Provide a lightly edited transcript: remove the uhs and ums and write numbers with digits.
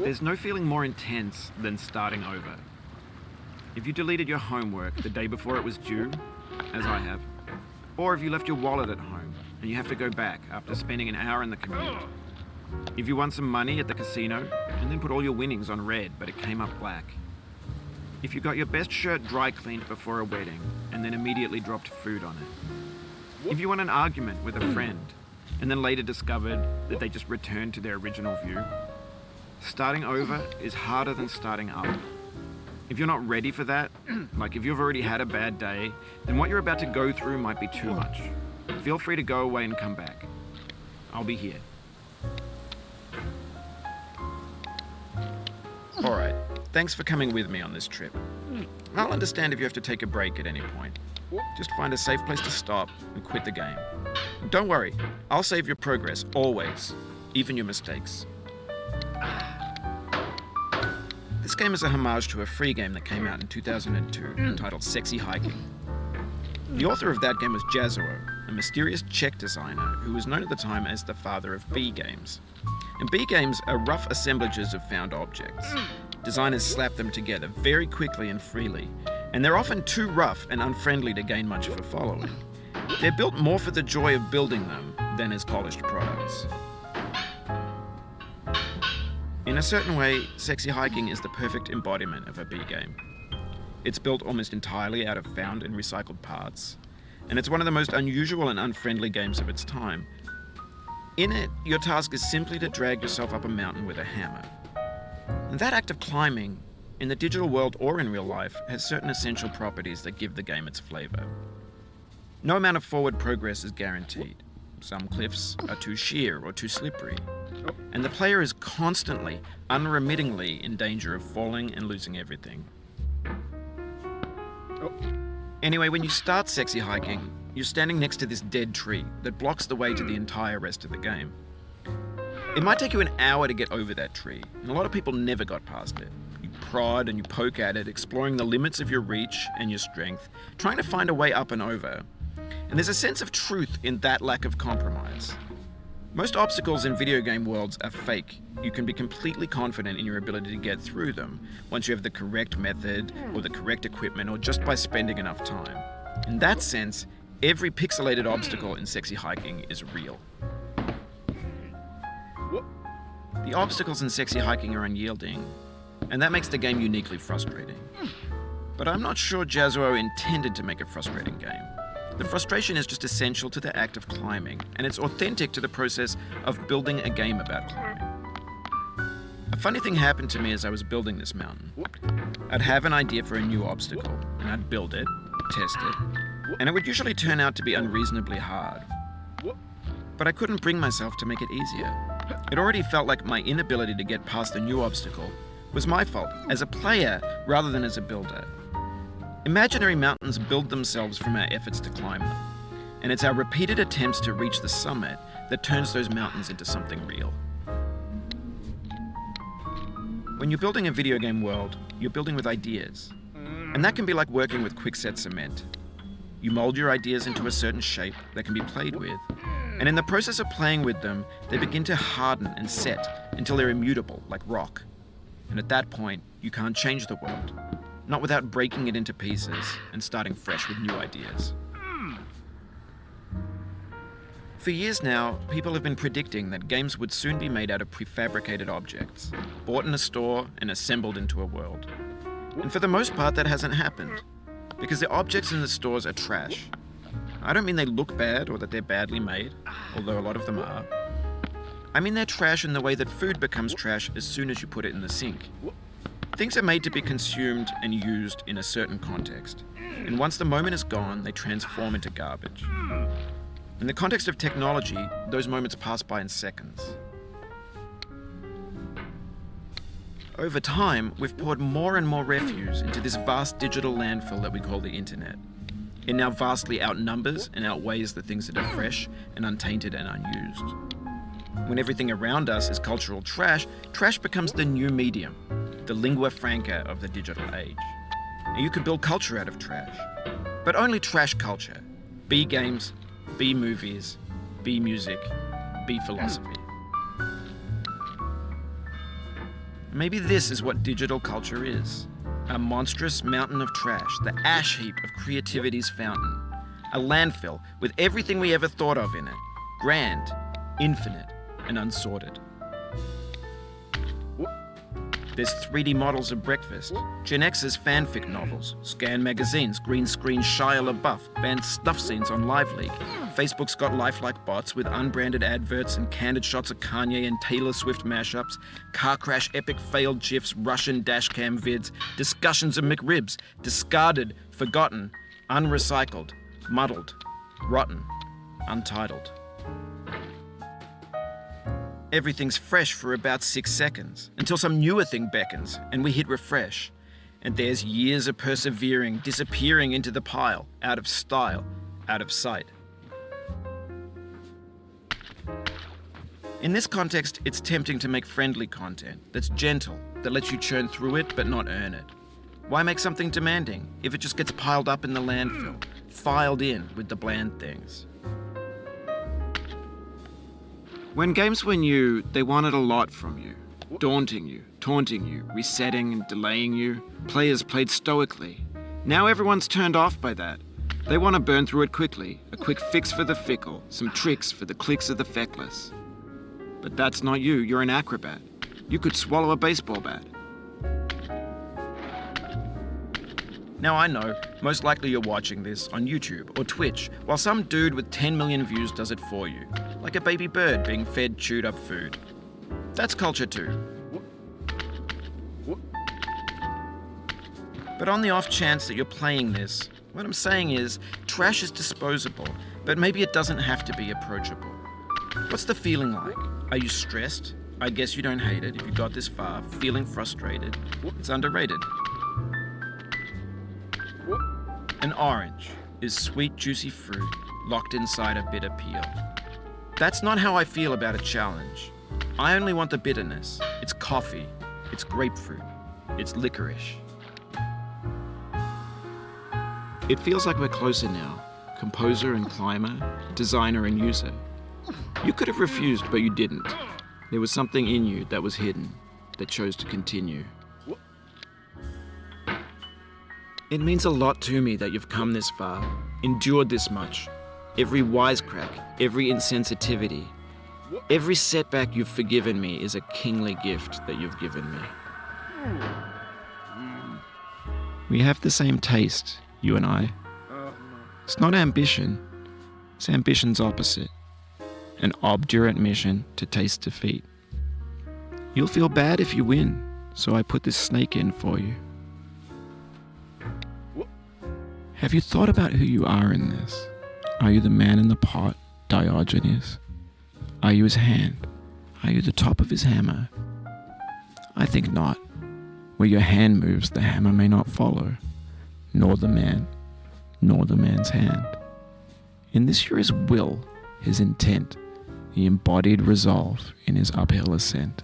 There's no feeling more intense than starting over. If you deleted your homework the day before it was due, as I have, or if you left your wallet at home and you have to go back after spending an hour in the commute. If you won some money at the casino and then put all your winnings on red but it came up black. If you got your best shirt dry cleaned before a wedding and then immediately dropped food on it. If you won an argument with a friend and then later discovered that they just returned to their original view. Starting over is harder than starting up. If you're not ready for that, like if you've already had a bad day, then what you're about to go through might be too much. Feel free to go away and come back. I'll be here. Alright, thanks for coming with me on this trip. I'll understand if you have to take a break at any point. Just find a safe place to stop and quit the game. Don't worry, I'll save your progress, always, even your mistakes. This game is a homage to a free game that came out in 2002 entitled Sexy Hiking. The author of that game was Jazzuo, a mysterious Czech designer who was known at the time as the father of B games. And B games are rough assemblages of found objects. Designers slap them together very quickly and freely, and they're often too rough and unfriendly to gain much of a following. They're built more for the joy of building them than as polished products. In a certain way, Sexy Hiking is the perfect embodiment of a B game. It's built almost entirely out of found and recycled parts, and it's one of the most unusual and unfriendly games of its time. In it, your task is simply to drag yourself up a mountain with a hammer. And that act of climbing, in the digital world or in real life, has certain essential properties that give the game its flavor. No amount of forward progress is guaranteed. Some cliffs are too sheer or too slippery. And the player is constantly, unremittingly in danger of falling and losing everything. Anyway, when you start Sexy Hiking, you're standing next to this dead tree that blocks the way to the entire rest of the game. It might take you an hour to get over that tree, and a lot of people never got past it. You prod and you poke at it, exploring the limits of your reach and your strength, trying to find a way up and over. And there's a sense of truth in that lack of compromise. Most obstacles in video game worlds are fake. You can be completely confident in your ability to get through them once you have the correct method or the correct equipment or just by spending enough time. In that sense, every pixelated obstacle in Sexy Hiking is real. The obstacles in Sexy Hiking are unyielding, and that makes the game uniquely frustrating. But I'm not sure Jazzuo intended to make a frustrating game. The frustration is just essential to the act of climbing, and it's authentic to the process of building a game about climbing. A funny thing happened to me as I was building this mountain. I'd have an idea for a new obstacle, and I'd build it, test it, and it would usually turn out to be unreasonably hard. But I couldn't bring myself to make it easier. It already felt like my inability to get past a new obstacle was my fault as a player rather than as a builder. Imaginary mountains build themselves from our efforts to climb them, and it's our repeated attempts to reach the summit that turns those mountains into something real. When you're building a video game world, you're building with ideas, and that can be like working with quickset cement. You mold your ideas into a certain shape that can be played with, and in the process of playing with them, they begin to harden and set until they're immutable, like rock. And at that point, you can't change the world. Not without breaking it into pieces and starting fresh with new ideas. For years now, people have been predicting that games would soon be made out of prefabricated objects, bought in a store and assembled into a world. And for the most part, that hasn't happened, because the objects in the stores are trash. I don't mean they look bad or that they're badly made, although a lot of them are. I mean they're trash in the way that food becomes trash as soon as you put it in the sink. Things are made to be consumed and used in a certain context, and once the moment is gone, they transform into garbage. In the context of technology, those moments pass by in seconds. Over time, we've poured more and more refuse into this vast digital landfill that we call the internet. It now vastly outnumbers and outweighs the things that are fresh and untainted and unused. When everything around us is cultural trash, trash becomes the new medium, the lingua franca of the digital age. And you can build culture out of trash, but only trash culture. B games, B movies, B music, B philosophy. Maybe this is what digital culture is. A monstrous mountain of trash, the ash heap of creativity's fountain. A landfill with everything we ever thought of in it. Grand, infinite, and unsorted. There's 3D models of breakfast, Gen X's fanfic novels, Scan magazines, green screen Shia LaBeouf, banned stuff scenes on LiveLeak. Facebook's got lifelike bots with unbranded adverts and candid shots of Kanye and Taylor Swift mashups, car crash epic failed GIFs, Russian dashcam vids, discussions of McRibs, discarded, forgotten, unrecycled, muddled, rotten, untitled. Everything's fresh for about 6 seconds, until some newer thing beckons, and we hit refresh. And there's years of persevering, disappearing into the pile, out of style, out of sight. In this context, it's tempting to make friendly content that's gentle, that lets you churn through it but not earn it. Why make something demanding if it just gets piled up in the landfill, filed in with the bland things? When games were new, they wanted a lot from you. Daunting you, taunting you, resetting and delaying you. Players played stoically. Now everyone's turned off by that. They want to burn through it quickly, a quick fix for the fickle, some tricks for the clicks of the feckless. But that's not you, you're an acrobat. You could swallow a baseball bat. Now I know, most likely you're watching this on YouTube or Twitch, while some dude with 10 million views does it for you, like a baby bird being fed chewed up food. That's culture too. But on the off chance that you're playing this, what I'm saying is, trash is disposable, but maybe it doesn't have to be approachable. What's the feeling like? Are you stressed? I guess you don't hate it if you got this far, feeling frustrated. It's underrated. An orange is sweet, juicy fruit locked inside a bitter peel. That's not how I feel about a challenge. I only want the bitterness. It's coffee. It's grapefruit. It's licorice. It feels like we're closer now. Composer and climber, designer and user. You could have refused, but you didn't. There was something in you that was hidden, that chose to continue. It means a lot to me that you've come this far, endured this much. Every wisecrack, every insensitivity, every setback you've forgiven me is a kingly gift that you've given me. We have the same taste, you and I. It's not ambition, it's ambition's opposite. An obdurate mission to taste defeat. You'll feel bad if you win, so I put this snake in for you. Have you thought about who you are in this? Are you the man in the pot, Diogenes? Are you his hand? Are you the top of his hammer? I think not. Where your hand moves, the hammer may not follow, nor the man, nor the man's hand. In this you're his will, his intent, the embodied resolve in his uphill ascent.